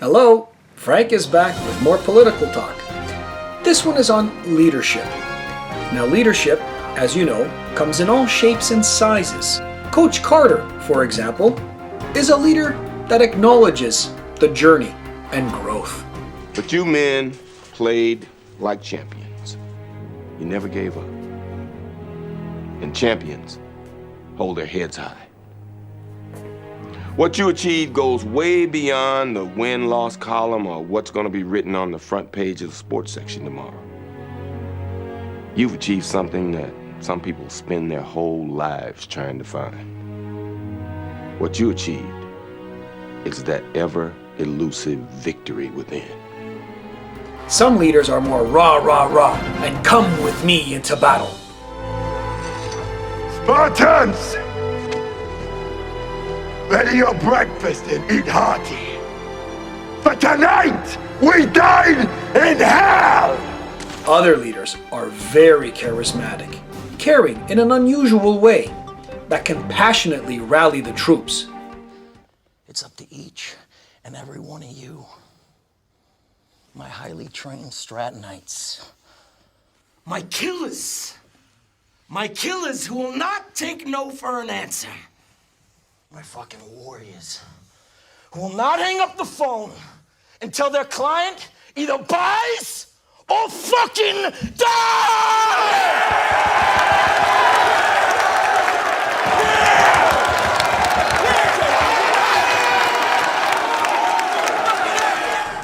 Hello, Frank is back with more political talk. This one is on leadership. Now leadership, as you know, comes in all shapes and sizes. Coach Carter, for example, is a leader that acknowledges the journey and growth. But you men played like champions. You never gave up. And champions hold their heads high. What you achieved goes way beyond the win-loss column or what's going to be written on the front page of the sports section tomorrow. You've achieved something that some people spend their whole lives trying to find. What you achieved is that ever-elusive victory within. Some leaders are more rah, rah, rah, and come with me into battle. Spartans! Ready your breakfast and eat hearty. For tonight, we dine in hell! Other leaders are very charismatic, caring in an unusual way that can passionately rally the troops. It's up to each and every one of you, my highly trained Stratonites, my killers who will not take no for an answer. My fucking warriors who will not hang up the phone until their client either buys or fucking dies!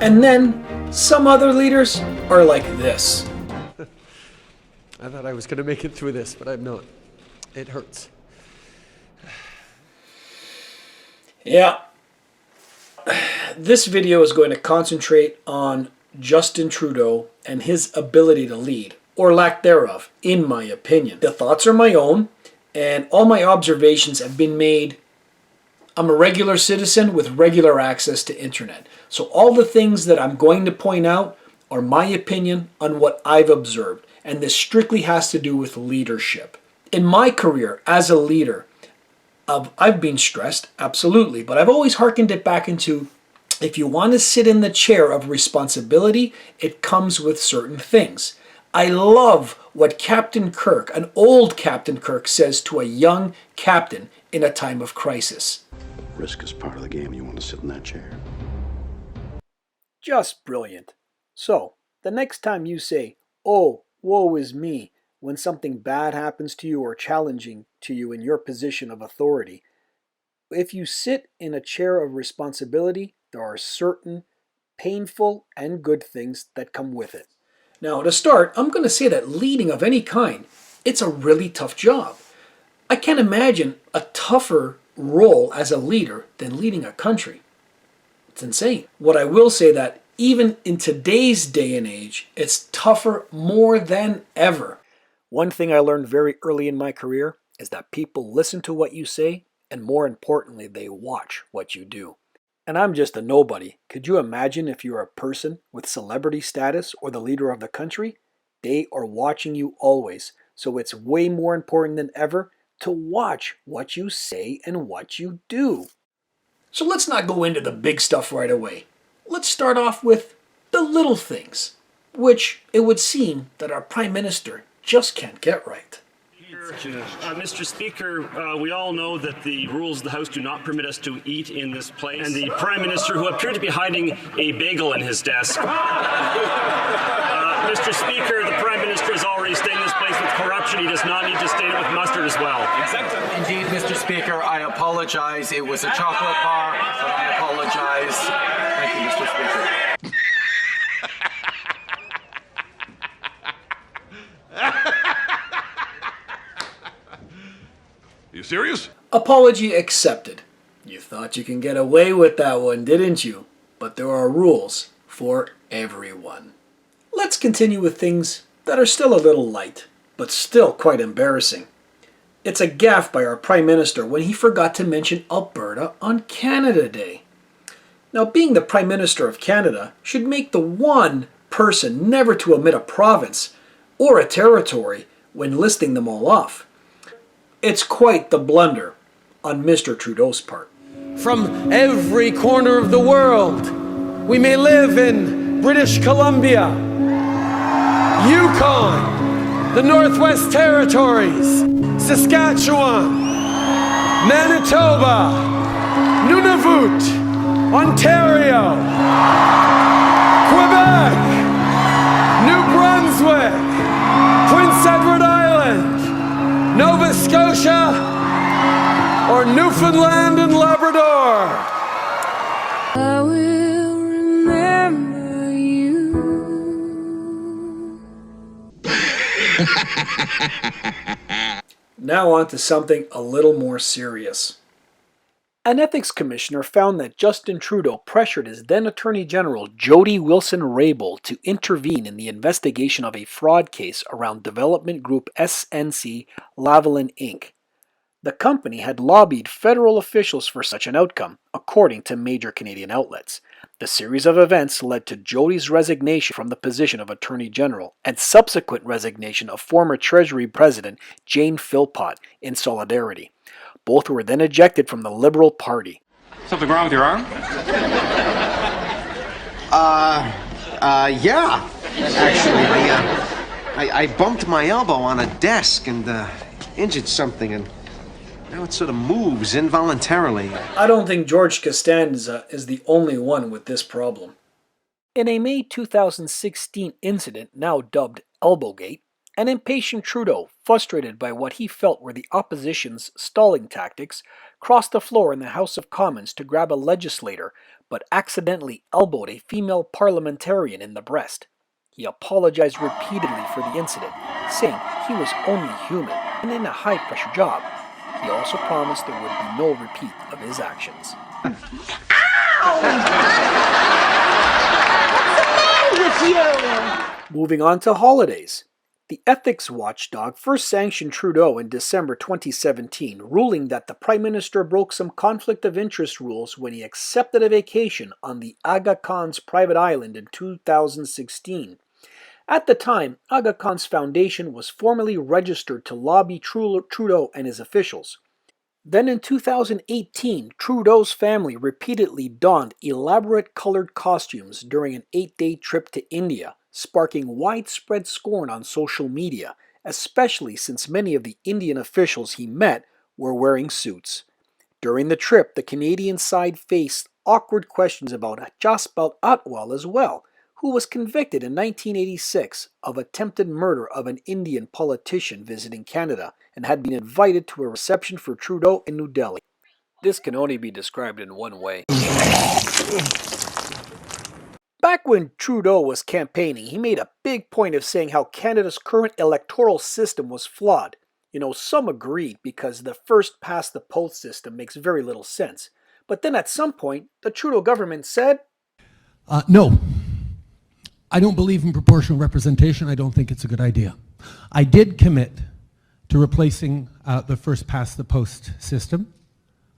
And then some other leaders are like this. I thought I was going to make it through this, but I'm not. It hurts. Yeah. This video is going to concentrate on Justin Trudeau and his ability to lead, or lack thereof, in my opinion. The thoughts are my own, and all my observations have been made. I'm a regular citizen with regular access to internet. So all the things that I'm going to point out are my opinion on what I've observed, and this strictly has to do with leadership. In my career as a leader, I've been stressed, absolutely, but I've always hearkened it back into, if you want to sit in the chair of responsibility, it comes with certain things. I love what Captain Kirk, an old Captain Kirk, says to a young captain in a time of crisis. Risk is part of the game. You want to sit in that chair. Just brilliant. So, the next time you say, "Oh, woe is me," when something bad happens to you or challenging to you in your position of authority, if you sit in a chair of responsibility, there are certain painful and good things that come with it. Now, to start, I'm going to say that leading of any kind, it's a really tough job. I can't imagine a tougher role as a leader than leading a country. It's insane. What I will say that even in today's day and age, it's tougher more than ever. One thing I learned very early in my career is that people listen to what you say, and more importantly, they watch what you do. And I'm just a nobody. Could you imagine if you're a person with celebrity status or the leader of the country? They are watching you always. So it's way more important than ever to watch what you say and what you do. So let's not go into the big stuff right away. Let's start off with the little things, which it would seem that our Prime Minister just can't get right. Mr. Speaker, we all know that the rules of the House do not permit us to eat in this place. And the Prime Minister, who appeared to be hiding a bagel in his desk. Mr. Speaker, the Prime Minister has already stained this place with corruption. He does not need to stain it with mustard as well. Exactly. Indeed, Mr. Speaker, I apologize. It was a chocolate bar, but I apologize. Thank you, Mr. Speaker. You serious? Apology accepted. You thought you can get away with that one, didn't you? But there are rules for everyone. Let's continue with things that are still a little light, but still quite embarrassing. It's a gaffe by our Prime Minister when he forgot to mention Alberta on Canada Day. Now, being the Prime Minister of Canada should make the one person never to omit a province or a territory when listing them all off. It's quite the blunder on Mr. Trudeau's part. From every corner of the world, We may live in British Columbia, Yukon, the Northwest Territories, Saskatchewan, Manitoba, Nunavut, Ontario, Quebec, New Brunswick, Prince Edward Island, Nova Scotia, or Newfoundland and Labrador. I will remember you. Now on to something a little more serious. An ethics commissioner found that Justin Trudeau pressured his then Attorney General Jody Wilson-Raybould to intervene in the investigation of a fraud case around development group SNC Lavalin Inc. The company had lobbied federal officials for such an outcome, according to major Canadian outlets. The series of events led to Jody's resignation from the position of Attorney General and subsequent resignation of former Treasury President Jane Philpott in solidarity. Both were then ejected from the Liberal Party. Something wrong with your arm? Yeah. Actually, I bumped my elbow on a desk and injured something, and now it sort of moves involuntarily. I don't think George Costanza is the only one with this problem. In a May 2016 incident now dubbed Elbowgate, an impatient Trudeau, frustrated by what he felt were the opposition's stalling tactics, crossed the floor in the House of Commons to grab a legislator, but accidentally elbowed a female parliamentarian in the breast. He apologized repeatedly for the incident, saying he was only human and in a high-pressure job. He also promised there would be no repeat of his actions. What's the matter with you? Moving on to holidays. The ethics watchdog first sanctioned Trudeau in December 2017, ruling that the Prime Minister broke some conflict of interest rules when he accepted a vacation on the Aga Khan's private island in 2016. At the time, Aga Khan's foundation was formally registered to lobby Trudeau and his officials. Then in 2018, Trudeau's family repeatedly donned elaborate colored costumes during an 8-day trip to India, sparking widespread scorn on social media, especially since many of the Indian officials he met were wearing suits. During the trip, the Canadian side faced awkward questions about Jaspal Atwal as well, who was convicted in 1986 of attempted murder of an Indian politician visiting Canada and had been invited to a reception for Trudeau in New Delhi. This can only be described in one way. Back when Trudeau was campaigning, he made a big point of saying how Canada's current electoral system was flawed. Some agreed because the first-past-the-post system makes very little sense. But then at some point, the Trudeau government said, No. I don't believe in proportional representation. I don't think it's a good idea. I did commit to replacing the first-past-the-post system.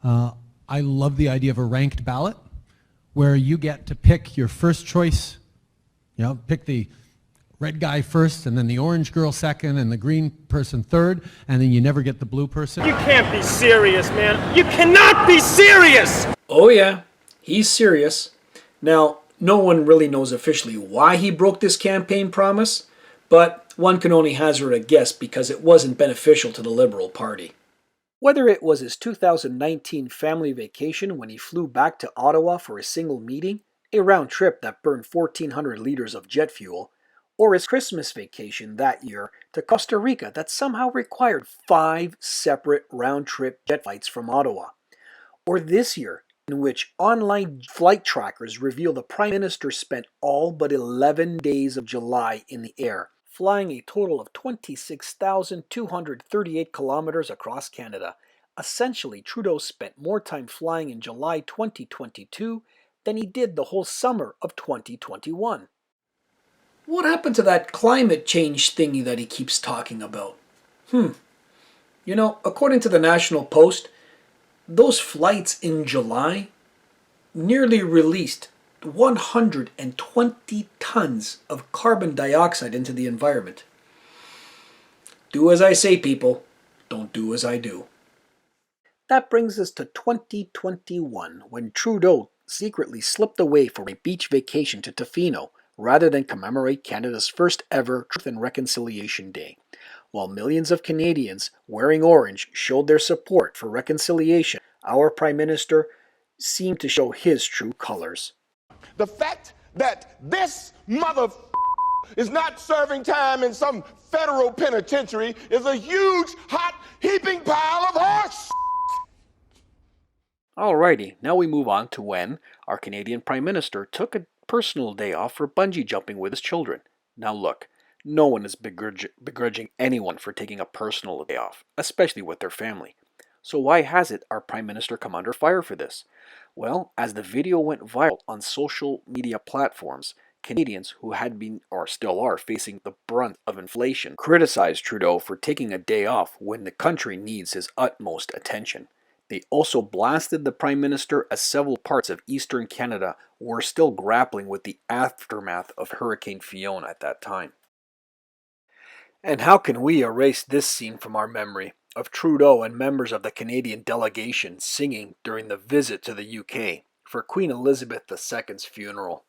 I love the idea of a ranked ballot where you get to pick your first choice, pick the red guy first, and then the orange girl second, and the green person third, and then you never get the blue person. You can't be serious, man. You cannot be serious! Oh yeah, he's serious. Now, no one really knows officially why he broke this campaign promise, but one can only hazard a guess because it wasn't beneficial to the Liberal Party. Whether it was his 2019 family vacation when he flew back to Ottawa for a single meeting, a round trip that burned 1,400 liters of jet fuel, or his Christmas vacation that year to Costa Rica that somehow required 5 separate round-trip jet flights from Ottawa, or this year in which online flight trackers reveal the Prime Minister spent all but 11 days of July in the air, flying a total of 26,238 kilometers across Canada. Essentially, Trudeau spent more time flying in July 2022 than he did the whole summer of 2021. What happened to that climate change thingy that he keeps talking about? According to the National Post, those flights in July nearly released 120 tons of carbon dioxide into the environment. Do as I say, people. Don't do as I do. That brings us to 2021, when Trudeau secretly slipped away for a beach vacation to Tofino rather than commemorate Canada's first ever Truth and Reconciliation Day. While millions of Canadians wearing orange showed their support for reconciliation, our Prime Minister seemed to show his true colors. The fact that this mother is not serving time in some federal penitentiary is a huge, hot, heaping pile of horse. Alrighty, now we move on to when our Canadian Prime Minister took a personal day off for bungee jumping with his children. Now look, no one is begrudging anyone for taking a personal day off, especially with their family. So why hasn't our Prime Minister come under fire for this? Well, as the video went viral on social media platforms, Canadians who had been or still are facing the brunt of inflation criticized Trudeau for taking a day off when the country needs his utmost attention. They also blasted the Prime Minister as several parts of eastern Canada were still grappling with the aftermath of Hurricane Fiona at that time. And how can we erase this scene from our memory of Trudeau and members of the Canadian delegation singing during the visit to the UK for Queen Elizabeth II's funeral?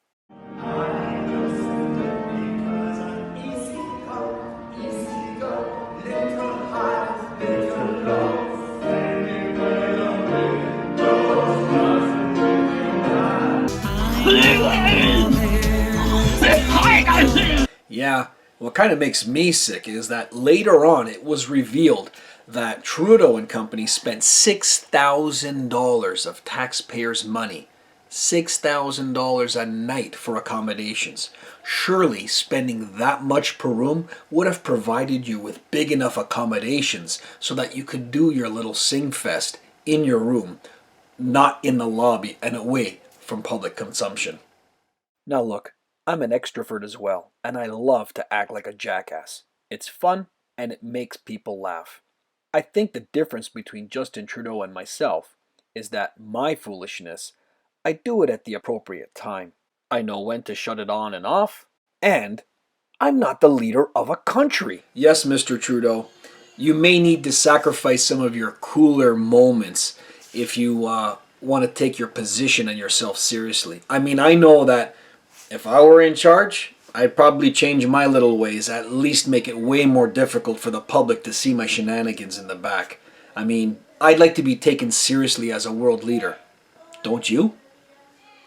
Yeah, what kind of makes me sick is that later on it was revealed that Trudeau and company spent $6,000 of taxpayers' money, $6,000 a night for accommodations. Surely spending that much per room would have provided you with big enough accommodations so that you could do your little sing fest in your room, not in the lobby and away from public consumption. Now look, I'm an extrovert as well, and I love to act like a jackass. It's fun, and it makes people laugh. I think the difference between Justin Trudeau and myself is that my foolishness, I do it at the appropriate time. I know when to shut it on and off, and I'm not the leader of a country. Yes, Mr. Trudeau, you may need to sacrifice some of your cooler moments if you want to take your position and yourself seriously. I mean, I know that if I were in charge, I'd probably change my little ways, at least make it way more difficult for the public to see my shenanigans in the back. I mean, I'd like to be taken seriously as a world leader. Don't you?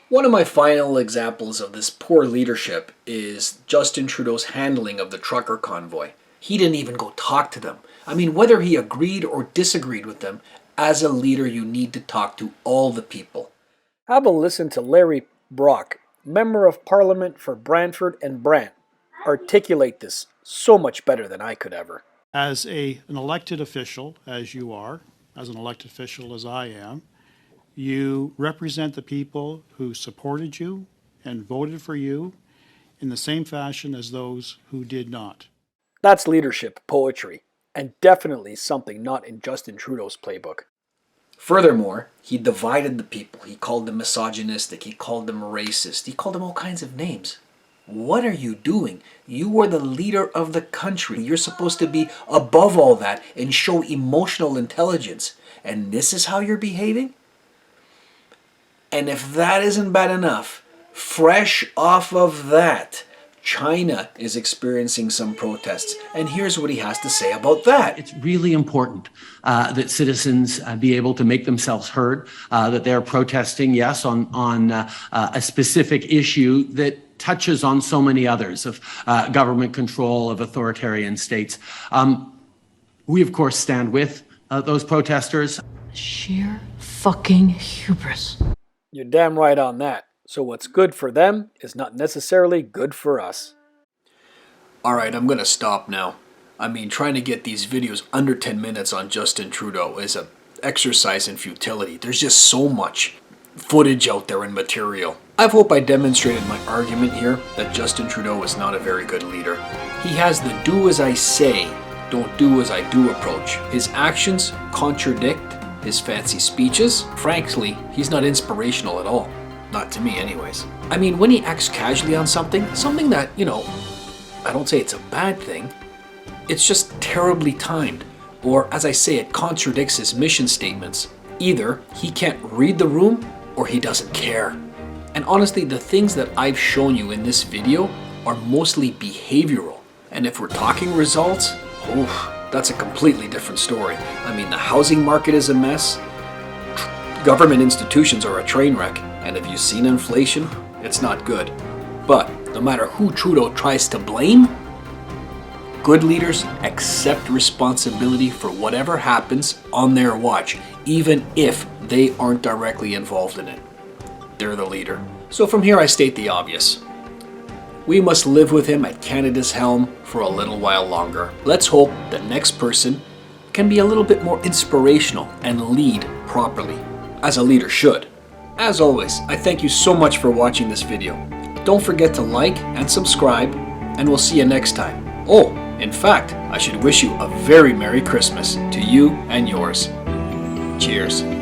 One of my final examples of this poor leadership is Justin Trudeau's handling of the trucker convoy. He didn't even go talk to them. I mean, whether he agreed or disagreed with them, as a leader you need to talk to all the people. Have a listen to Larry Brock, Member of Parliament for Brantford and Brant, articulate this so much better than I could ever. As an elected official, as you are, as an elected official as I am, you represent the people who supported you and voted for you in the same fashion as those who did not. That's leadership poetry, and definitely something not in Justin Trudeau's playbook. Furthermore, he divided the people. He called them misogynistic. He called them racist. He called them all kinds of names. What are you doing? You are the leader of the country. You're supposed to be above all that and show emotional intelligence. And this is how you're behaving? And if that isn't bad enough, fresh off of that, China is experiencing some protests, and here's what he has to say about that. It's really important that citizens be able to make themselves heard, that they're protesting, yes, on a specific issue that touches on so many others of government control, of authoritarian states. We, of course, stand with those protesters. Sheer fucking hubris. You're damn right on that. So what's good for them is not necessarily good for us. Alright, I'm gonna stop now. I mean, trying to get these videos under 10 minutes on Justin Trudeau is an exercise in futility. There's just so much footage out there and material. I hope I demonstrated my argument here that Justin Trudeau is not a very good leader. He has the do as I say, don't do as I do approach. His actions contradict his fancy speeches. Frankly, he's not inspirational at all. Not to me anyways. I mean, when he acts casually on something that, I don't say it's a bad thing, it's just terribly timed. Or, as I say, it contradicts his mission statements. Either he can't read the room, or he doesn't care. And honestly, the things that I've shown you in this video are mostly behavioral. And if we're talking results, that's a completely different story. I mean, the housing market is a mess. Government institutions are a train wreck. And if you've seen inflation, it's not good. But no matter who Trudeau tries to blame, good leaders accept responsibility for whatever happens on their watch, even if they aren't directly involved in it. They're the leader. So from here I state the obvious. We must live with him at Canada's helm for a little while longer. Let's hope the next person can be a little bit more inspirational and lead properly, as a leader should. As always, I thank you so much for watching this video. Don't forget to like and subscribe, and we'll see you next time. Oh, in fact, I should wish you a very Merry Christmas to you and yours. Cheers.